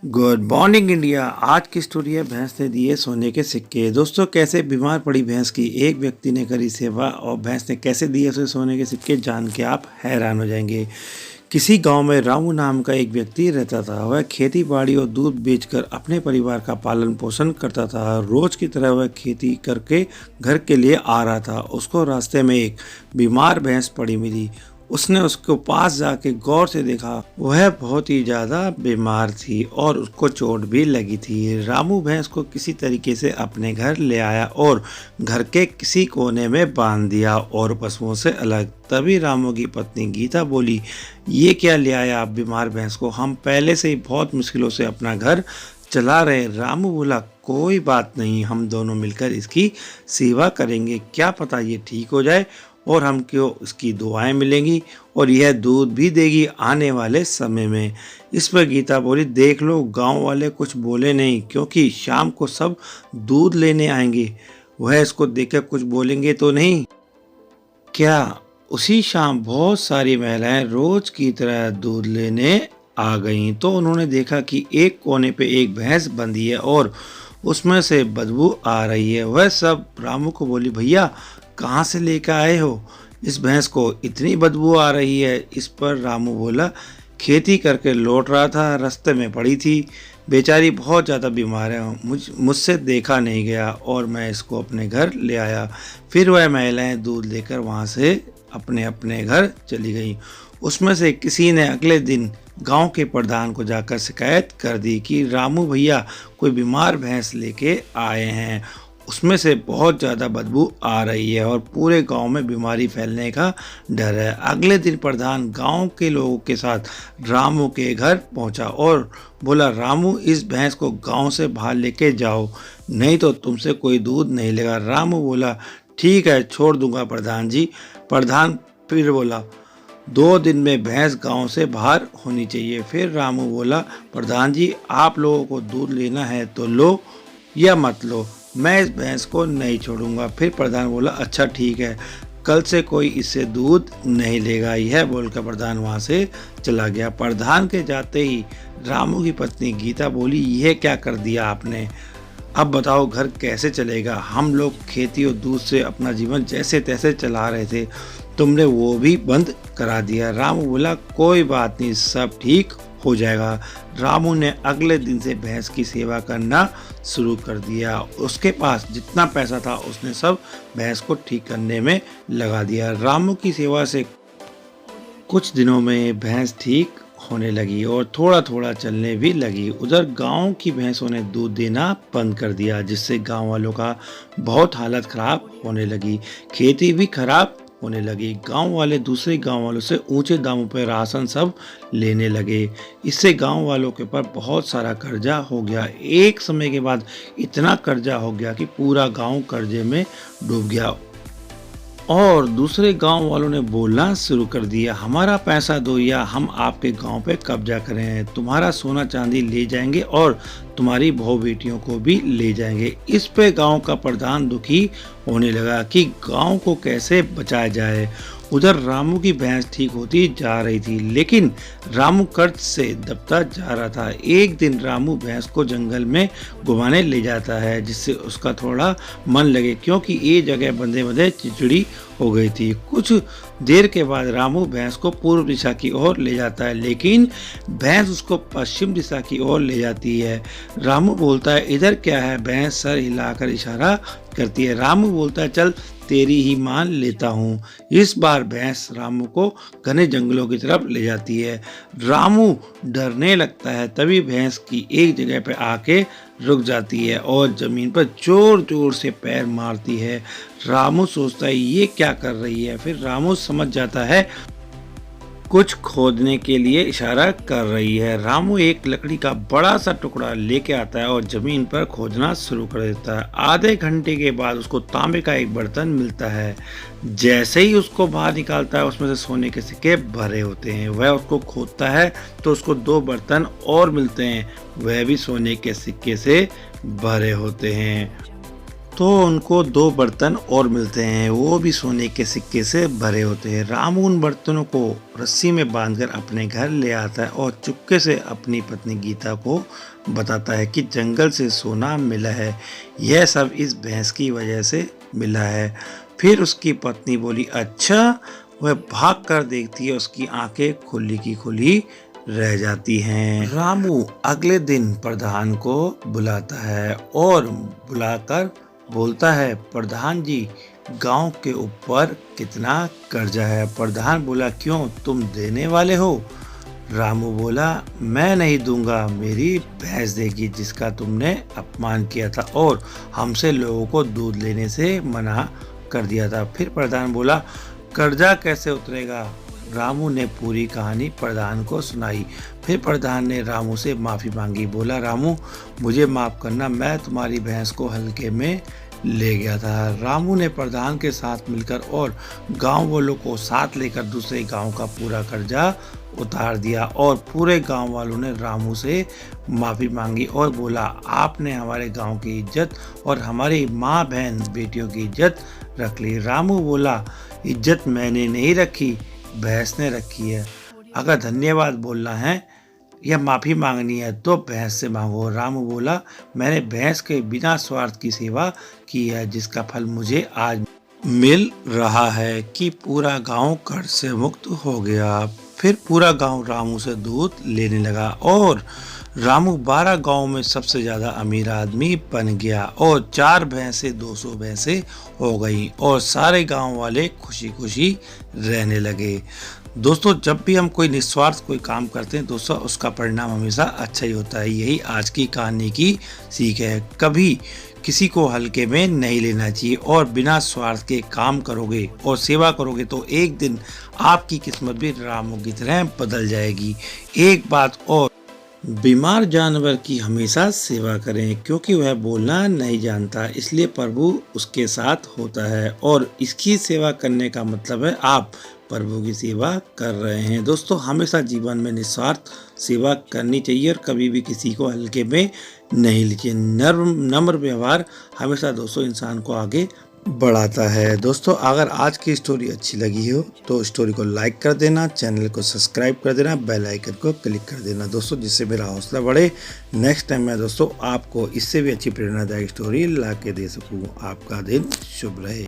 Good morning India. आज की story है भैंस ने दिए सोने के सिक्के। दोस्तों, कैसे बीमार पड़ी भैंस की एक व्यक्ति ने करी सेवा और भैंस ने कैसे दिए उसे सोने के सिक्के, जान के आप हैरान हो जाएंगे। किसी गांव में रामू नाम का एक व्यक्ति रहता था। वह खेती बाड़ी और दूध बेचकर अपने परिवार का पालन पोषण करता था। रोज की तरह वह खेती करके घर के लिए आ रहा था। उसको रास्ते में एक बीमार भैंस पड़ी मिली। उसने उसके पास जाके गौर से देखा। वह बहुत ही ज्यादा बीमार थी और उसको चोट भी लगी थी। रामू भैंस को किसी तरीके से अपने घर ले आया और घर के किसी कोने में बांध दिया और पशुओं से अलग। तभी रामू की पत्नी गीता बोली, ये क्या ले आया आप बीमार भैंस को? हम पहले से ही बहुत मुश्किलों से अपना घर चला रहे। रामू बोला, कोई बात नहीं, हम दोनों मिलकर इसकी सेवा करेंगे। क्या पता ये ठीक हो जाए और हमको इसकी दुआएं मिलेंगी और यह दूध भी देगी आने वाले समय में। इस पर गीता बोली, देख लो, गांव वाले कुछ बोले नहीं क्योंकि शाम को सब दूध लेने आएंगे। वह इसको देखकर कुछ बोलेंगे तो नहीं क्या? उसी शाम बहुत सारी महिलाएं रोज की तरह दूध लेने आ गईं। तो उन्होंने देखा कि एक कोने पे एक भैंस बंधी है और उसमें से बदबू आ रही है। वह सब रामू को बोली, भैया कहाँ से लेकर आए हो? इस भैंस को इतनी बदबू आ रही है। इस पर रामू बोला, खेती करके लौट रहा था, रास्ते में पड़ी थी। बेचारी बहुत ज़्यादा बीमार है, मुझसे देखा नहीं गया और मैं इसको अपने घर ले आया। फिर वह महिलाएं दूध लेकर वहाँ से अपने अपने घर चली गईं। उसमें से किसी ने अगले दिन गांव के प्रधान को जाकर शिकायत कर दी कि रामू भैया कोई बीमार भैंस लेके आए हैं, उसमें से बहुत ज़्यादा बदबू आ रही है और पूरे गांव में बीमारी फैलने का डर है। अगले दिन प्रधान गांव के लोगों के साथ रामू के घर पहुंचा और बोला, रामू इस भैंस को गांव से बाहर लेके जाओ, नहीं तो तुमसे कोई दूध नहीं लेगा। रामू बोला, ठीक है, छोड़ दूंगा प्रधान जी। प्रधान फिर बोला, 2 दिन में भैंस गांव से बाहर होनी चाहिए। फिर रामू बोला, प्रधान जी आप लोगों को दूध लेना है तो लो या मत लो, मैं इस भैंस को नहीं छोड़ूंगा। फिर प्रधान बोला, अच्छा ठीक है, कल से कोई इससे दूध नहीं लेगा। यह बोलकर प्रधान वहां से चला गया। प्रधान के जाते ही रामू की पत्नी गीता बोली, यह क्या कर दिया आपने? अब बताओ घर कैसे चलेगा? हम लोग खेती और दूध से अपना जीवन जैसे तैसे चला रहे थे, तुमने वो भी बंद करा दिया। रामू बोला, कोई बात नहीं, सब ठीक हो जाएगा। रामू ने अगले दिन से भैंस की सेवा करना शुरू कर दिया। उसके पास जितना पैसा था उसने सब भैंस को ठीक करने में लगा दिया। रामू की सेवा से कुछ दिनों में भैंस ठीक होने लगी और थोड़ा थोड़ा चलने भी लगी। उधर गांव की भैंसों ने दूध देना बंद कर दिया, जिससे गांव वालों का बहुत हालत खराब होने लगी। खेती भी खराब होने लगी। गांव वाले दूसरे गांव वालों से ऊंचे दामों पर राशन सब लेने लगे। इससे गांव वालों के ऊपर बहुत सारा कर्जा हो गया। एक समय के बाद इतना कर्जा हो गया कि पूरा गांव कर्जे में डूब गया और दूसरे गांव वालों ने बोलना शुरू कर दिया, हमारा पैसा दो या हम आपके गांव पे कब्जा करें, तुम्हारा सोना चांदी ले जाएंगे और तुम्हारी बहू बेटियों को भी ले जाएंगे। इस पे गांव का प्रधान दुखी होने लगा कि गांव को कैसे बचाया जाए। उधर रामू की भैंस ठीक होती जा रही थी, लेकिन रामू कर्ज से दबता जा रहा था। एक दिन रामू भैंस को जंगल में घुमाने ले जाता है, जिससे उसका थोड़ा मन लगे, क्योंकि ये जगह बंधे बंधे चिचड़ी हो गई थी। कुछ देर के बाद रामू भैंस को पूर्व दिशा की ओर ले जाता है, लेकिन भैंस उसको पश्चिम दिशा की ओर ले जाती है। रामू बोलता है, इधर क्या है? भैंस सर हिलाकर इशारा करती है। रामू बोलता है, चल तेरी ही मान लेता हूँ। इस बार भैंस रामू को घने जंगलों की तरफ ले जाती है। रामू डरने लगता है। तभी भैंस की एक जगह पे आके रुक जाती है और जमीन पर जोर जोर से पैर मारती है। रामू सोचता है, ये क्या कर रही है? फिर रामू समझ जाता है कुछ खोदने के लिए इशारा कर रही है। रामू एक लकड़ी का बड़ा सा टुकड़ा लेके आता है और जमीन पर खोदना शुरू कर देता है। आधे घंटे के बाद उसको तांबे का एक बर्तन मिलता है। जैसे ही उसको बाहर निकालता है, उसमें से सोने के सिक्के भरे होते हैं। वह उसको खोदता है तो उसको 2 बर्तन और मिलते हैं, वह भी सोने के सिक्के से भरे होते हैं। तो उनको 2 बर्तन और मिलते हैं, वो भी सोने के सिक्के से भरे होते हैं। रामू उन बर्तनों को रस्सी में बांधकर अपने घर ले आता है और चुपके से अपनी पत्नी गीता को बताता है कि जंगल से सोना मिला है, यह सब इस भैंस की वजह से मिला है। फिर उसकी पत्नी बोली, अच्छा। वह भाग कर देखती है, उसकी आंखें खुली की खुली रह जाती हैं। रामू अगले दिन प्रधान को बुलाता है और बुलाकर बोलता है, प्रधान जी, गांव के ऊपर कितना कर्जा है? प्रधान बोला, क्यों, तुम देने वाले हो? रामू बोला, मैं नहीं दूंगा, मेरी भैंस देगी जिसका तुमने अपमान किया था और हमसे लोगों को दूध लेने से मना कर दिया था। फिर प्रधान बोला, कर्जा कैसे उतरेगा? रामू ने पूरी कहानी प्रधान को सुनाई। फिर प्रधान ने रामू से माफ़ी मांगी। बोला, रामू, मुझे माफ़ करना, मैं तुम्हारी भैंस को हल्के में ले गया था। रामू ने प्रधान के साथ मिलकर और गांव वालों को साथ लेकर दूसरे गांव का पूरा कर्जा उतार दिया और पूरे गांव वालों ने रामू से माफ़ी मांगी और बोला, आपने हमारे गांव की इज्जत और हमारी माँ बहन बेटियों की इज्जत रख ली। रामू बोला, इज्जत मैंने नहीं रखी, भैंस ने रखी है। अगर धन्यवाद बोलना है या माफ़ी मांगनी है तो भैंस से मांगो। रामू बोला, मैंने भैंस के बिना स्वार्थ की सेवा की है, जिसका फल मुझे आज मिल रहा है कि पूरा गांव कर्ज से मुक्त हो गया। फिर पूरा गांव रामू से दूध लेने लगा और रामू 12 गांव में सबसे ज़्यादा अमीर आदमी बन गया और 4 भैंसे 200 भैंसे हो गई और सारे गांव वाले खुशी खुशी रहने लगे। दोस्तों, जब भी हम कोई निस्वार्थ कोई काम करते हैं दोस्तों, उसका परिणाम हमेशा अच्छा ही होता है। यही आज की कहानी की सीख है। कभी किसी को हल्के में नहीं लेना चाहिए और बिना स्वार्थ के काम करोगे और सेवा करोगे तो एक दिन आपकी किस्मत भी रामू की तरह बदल जाएगी। एक बात और, बीमार जानवर की हमेशा सेवा करें क्योंकि वह बोलना नहीं जानता, इसलिए प्रभु उसके साथ होता है और इसकी सेवा करने का मतलब है आप प्रभु की सेवा कर रहे हैं। दोस्तों, हमेशा जीवन में निस्वार्थ सेवा करनी चाहिए और कभी भी किसी को हल्के में नहीं लीजिए। नम्र व्यवहार हमेशा दोस्तों इंसान को आगे बढ़ाता है। दोस्तों, अगर आज की स्टोरी अच्छी लगी हो तो स्टोरी को लाइक कर देना, चैनल को सब्सक्राइब कर देना, बेल आइकन को क्लिक कर देना दोस्तों, जिससे मेरा हौसला बढ़े। नेक्स्ट टाइम मैं दोस्तों आपको इससे भी अच्छी प्रेरणादायक स्टोरी ला के दे सकूँ। आपका दिन शुभ रहे।